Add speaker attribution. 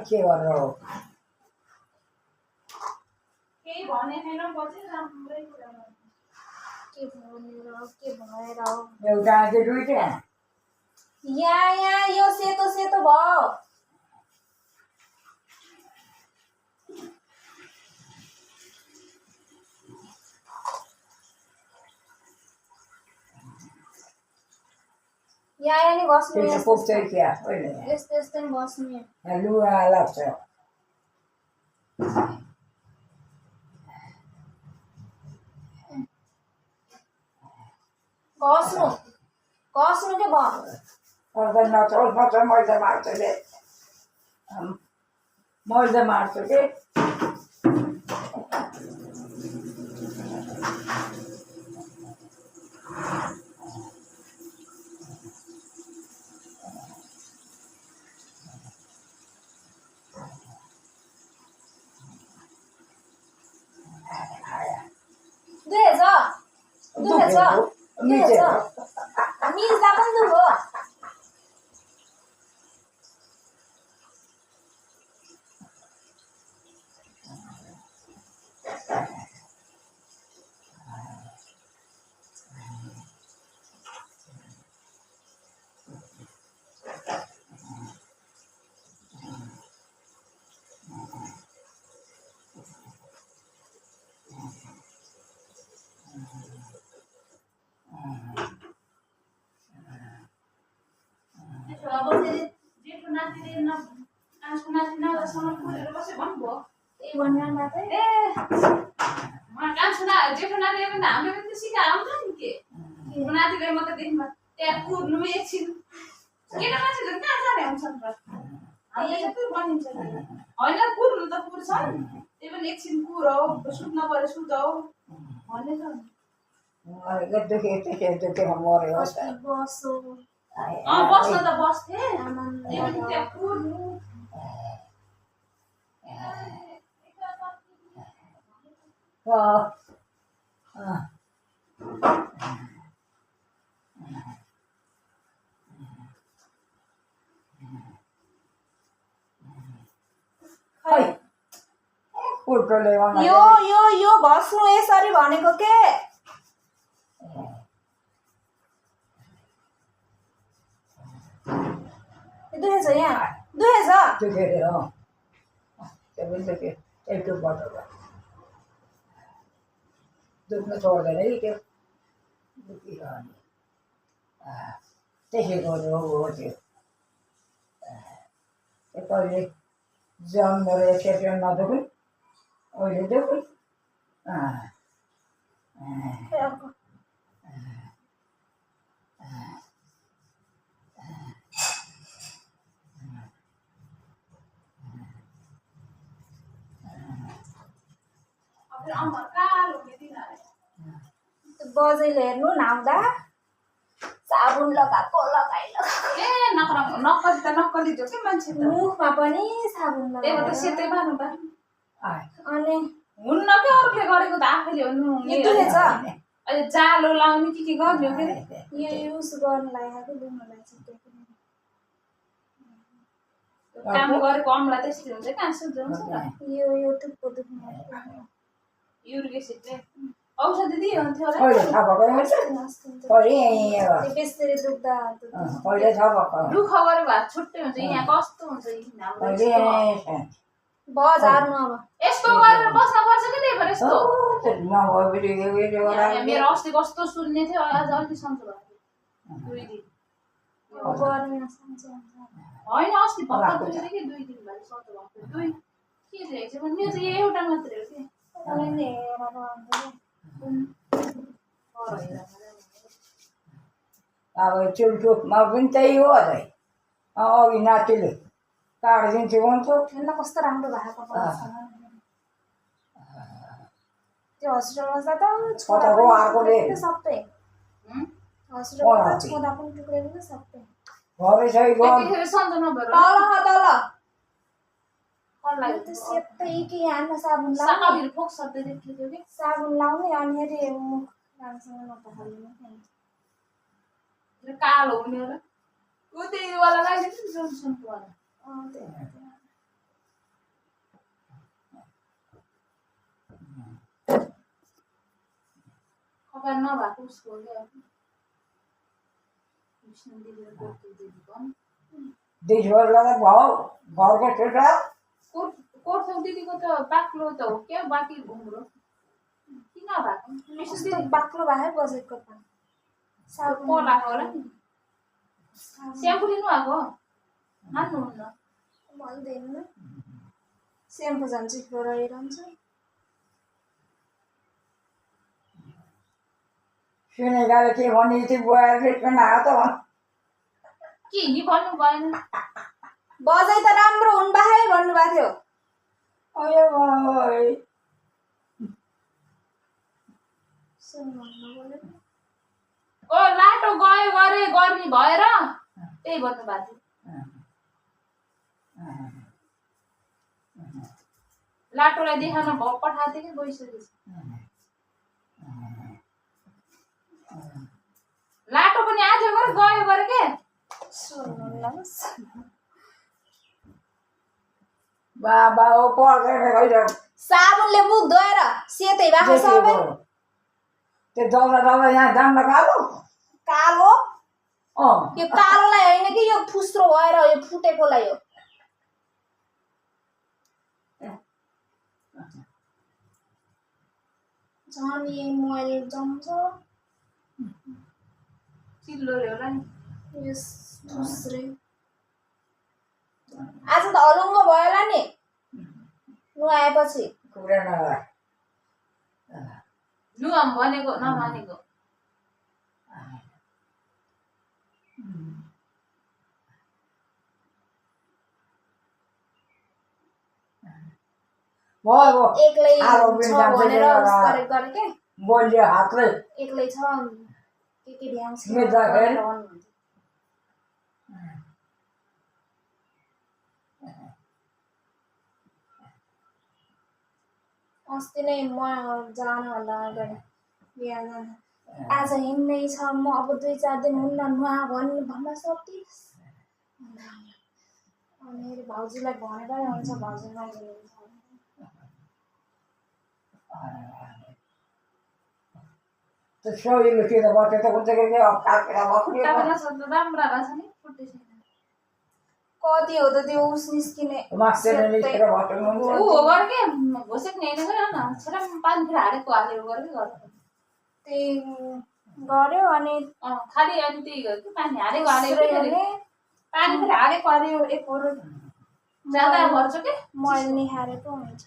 Speaker 1: के गरेर हो
Speaker 2: केही भने छैन बजे राम्रै कुरा के भनेर
Speaker 1: एउटा कि दुईटा
Speaker 2: यहाँ यो सेतो सेतो भयो यहाँ नि बस्नु
Speaker 1: त्यो पुग्छ क्या होइन
Speaker 2: यस्तो यस्तो नि बस्नु
Speaker 1: लुगा लाग्छ
Speaker 2: घस्नु घस्नु के भयो
Speaker 1: नचल मैले मार्छु के मैले मार्छु के
Speaker 2: मिर्जा पनि त हो दुखेर मऱ्यो बस्न त बस्थे यो यो यो घस्नु यसरी भनेको के दुखेछ यहाँ दुखेछ
Speaker 1: दुख्न छोड्दैन है त्यो दुखिरहने त्यसैको हो त्यो कहिले जन्मेर एकचोटि नदुख्ने अहिले दुख्ने
Speaker 2: बजैले हेर्नु नाउँदा साबुन लगाएको
Speaker 3: नक्कली जो के मान्छे
Speaker 2: मुखमा पनि साबुन
Speaker 3: लगाएको सेतै मार्नु त
Speaker 2: अनि
Speaker 3: हुन्न के अरूले गरेको त आफैले हुनु
Speaker 2: दुखेछ
Speaker 3: अहिले जालो लाउने के गर्ने हो के
Speaker 2: यो युज गर्न लागेको दुख्नलाई
Speaker 3: काम गरेको अम्ला त्यस्तै हुन्छ कहाँ सुझाउँछ
Speaker 2: यो टुप्पो दुख्नु
Speaker 3: युरिक एसिडले औषधि दियो हुन्थ्यो
Speaker 2: त्यसरी दुख्दा
Speaker 3: दुःख गरेको हात छुट्टै हुन्छ यहाँ कस्तो हुन्छ
Speaker 2: भयो झार्नु अब
Speaker 3: यस्तो गरेर बस्न पर्छ कि त्यही भएर यस्तो मेरो अस्ति कस्तो सुन्ने थियो आज अलिक सन्चो भयो 2 दिन होइन अस्ति भर्खर दुखेको कि 2 दिन भयो सन्चो भएको 2 के रहेछ भने मेरो चाहिँ एउटा मात्रै हो कि
Speaker 1: अब चुलटुपमा पनि त्यही हो अझै अघि नातिले काटिदिन्थ्यो भन्थ्यो
Speaker 2: कस्तो राम्रो भएको त्यो हस्पिटलमा जाँदा सबै हस्पिटलमा छोदा पनि टुक्रेको सबै
Speaker 1: घरै छै
Speaker 3: सन्चो नभएर
Speaker 2: तल सेतै कि यहाँ साबुन लाउने साबुन लाउने अनि हेरि मुख राम्रोसँग नपखाल्नु
Speaker 3: कालो हुने होला उ त्यही वाला लगाइदिनु नि जोनसनको वाला खबर नभएको उसको क्या विष्णु दिदी र गोर्खा दिदी पनि
Speaker 1: देशभर लगा भाउ घरको ठेटा
Speaker 3: कोर्थौ दिदीको त बाक्लो त हो क्या बाँकी घुम्रो किन भएको विष्णु
Speaker 2: कस्तो
Speaker 3: दिदी
Speaker 2: बाक्लो भए बजेको त
Speaker 3: को लगाएको होला नि स्याम्पू लिनु आएको मान्नुहुन्न
Speaker 2: भन्दैन सेम्पू झन् चिप्लो रहिरहन्छ
Speaker 1: सुनेगाले के भन्ने थियो बुवाले भेट्न आयो त भन्
Speaker 3: के नि भन्नु भएन
Speaker 2: बजाइ त राम्रो हुनु बाहे भन्नुभएको थियो
Speaker 1: अयो भाइ
Speaker 3: ओ लाटो गयो गरे गर्मी भएर त्यही भन्नुभएको थियो लाटोलाई देखाउन पठाएको थियो कि गइसकेछ लाटो पनि आज गयो गरे के
Speaker 1: बाबा ओ पर्दैन गइर
Speaker 2: साबुनले मुख धोएर सेतै भएको सबै
Speaker 1: त्यो दौरा यहाँ जान लगाएको
Speaker 2: कालो
Speaker 1: अँ
Speaker 2: यो कालोलाई होइन कि यो फुस्रो भएर यो फुटेकोलाई हो झन् यही मैले जम्छ
Speaker 3: चिल्लो रे होला नि
Speaker 2: यस फुस्रे आज त हलुङ्गो भयो होला नि नुहाएपछि
Speaker 1: कुरा नगर
Speaker 3: नुहाम भनेको नमानेको
Speaker 1: भयो
Speaker 2: एक्लै
Speaker 1: आलो
Speaker 2: छ
Speaker 1: पनि जान्छ
Speaker 2: भनेर
Speaker 1: त्यही
Speaker 2: गरे के
Speaker 1: बोल्यो हातले
Speaker 2: एक्लै छ के ध्यान छ
Speaker 1: मेरो त हेर।
Speaker 2: अस्ति नै म जानुभन्दा अगाडि बिहा जान आज हिँड्नै छ म अब 2-4 दिन हुन्न नुहा भन्न सक्दिस् अनि भाउजूलाई भनेरै हुन्छ भाउजू नजिनुहुन्छ
Speaker 1: त्यो सौरीले के त बस्यो त कुन चाहिँ के काटेर बस्यो
Speaker 3: तपाईँलाई सोध्नु राम्रो रहेछ नि फुट्दै छैन
Speaker 2: कति हो त त्यो उस निस्किने
Speaker 1: मास्टर निस्केर बस्नु
Speaker 3: ऊ हो गरे के घोसेक नि होइन गरे न छेरा पानी फेरि हालेको हालेर गरे के गर्नु
Speaker 2: त्यही गर्यो अनि
Speaker 3: खालि अनि त्यही गर्यो कि पानी हालेको हालेको पानी फेरि हालेको हाल्यो एकहोरो ज्यादा गर्छ के
Speaker 2: मैले निहारेको हुन्छ